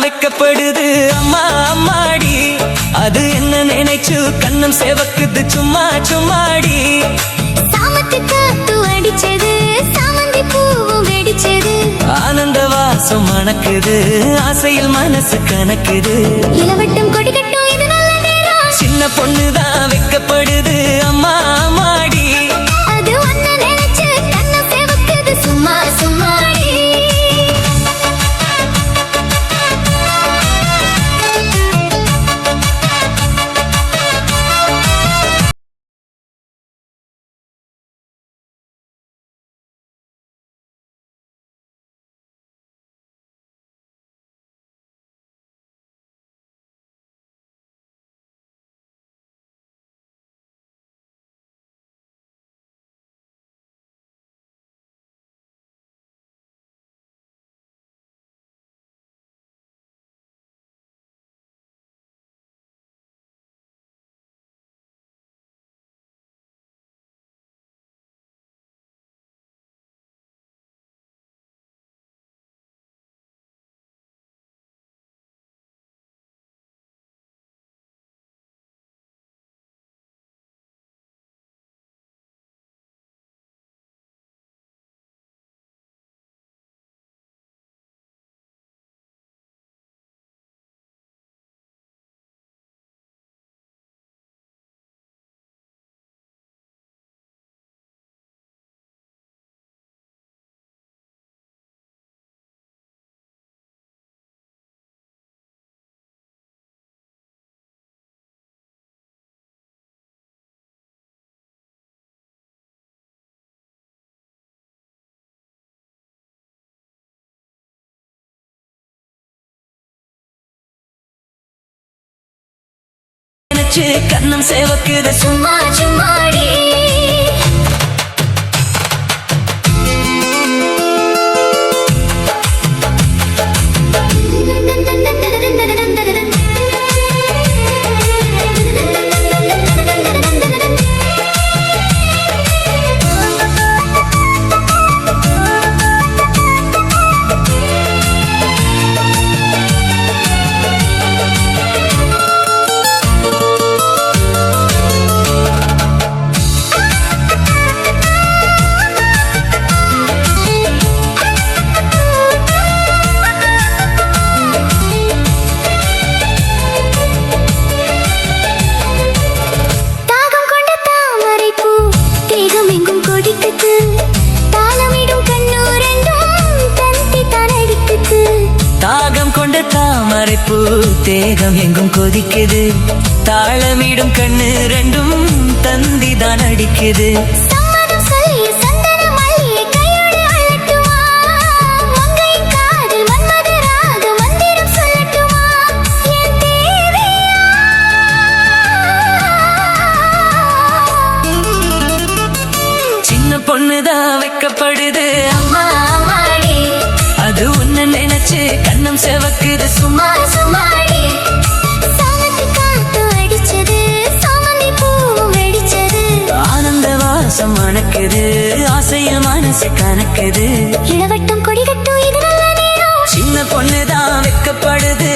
வைக்கப்படுது அம்மா அம்மாடி. அது என்ன நினைச்சு கண்ணம் சேவக்குது சும்மா சும்மாடி. சாமத்து காத்து அடிச்சது சாமந்தி பூவும் வெடிச்சது. ஆனந்த வாசம் மணக்குது ஆசையில் மனசு கணக்குது. இளவட்டம் கொடி கட்டும் இது நல்ல நேரம். சின்ன பொண்ணுதான் வைக்கப்படுது அம்மா அம்மாடி. அது ஒன்ன நினைச்சு கண்ணம் சேவக்குது சும்மா சும்மாடி. கண்ணம் சேவக்குது சும்மா சும்மாடி. தாமரைப்பூ தேகம் எங்கும் கொதிக்குது. தாளமிடும் கண்ணு ரெண்டும் தந்திதான் அடிக்குது. சின்ன பொண்ணுதான் வைக்கப்படுது அம்மா அம்மாடி. அது உன்ன நினைச்சு கண்ணம் சேவக்குது சும்மா சும்மாடி. சாமத்து காத்து அடிச்சது சாமந்தி பூவும் வெடிச்சது. ஆனந்த வாசம் மணக்குது ஆசையில் மனசு கணக்குது. இளவட்டம் கொடி கட்டும் இது நல்ல நேரம். சின்ன பொண்ணுதான் வைக்கப்படுது